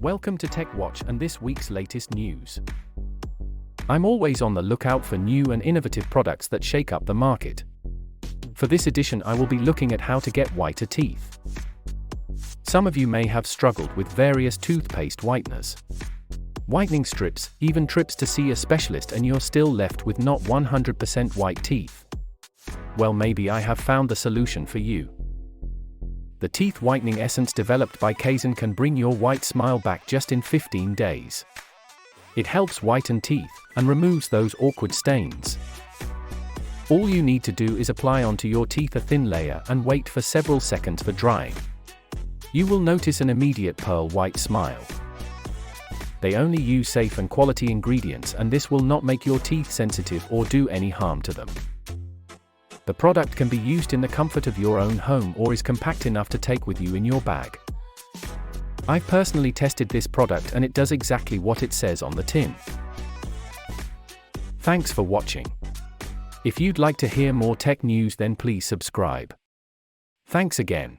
Welcome to Tech Watch and this week's latest news. I'm always on the lookout for new and innovative products that shake up the market. For this edition, I will be looking at how to get whiter teeth. Some of you may have struggled with various toothpaste whiteners. Whitening strips, even trips to see a specialist, and you're still left with not 100% white teeth. Well, maybe I have found the solution for you. The teeth whitening essence developed by commision can bring your white smile back just in 15 days. It helps whiten teeth and removes those awkward stains. All you need to do is apply onto your teeth a thin layer and wait for several seconds for drying. You will notice an immediate pearl white smile. They only use safe and quality ingredients, and this will not make your teeth sensitive or do any harm to them. The product can be used in the comfort of your own home or is compact enough to take with you in your bag. I've personally tested this product and it does exactly what it says on the tin. Thanks for watching. If you'd like to hear more tech news, then please subscribe. Thanks again.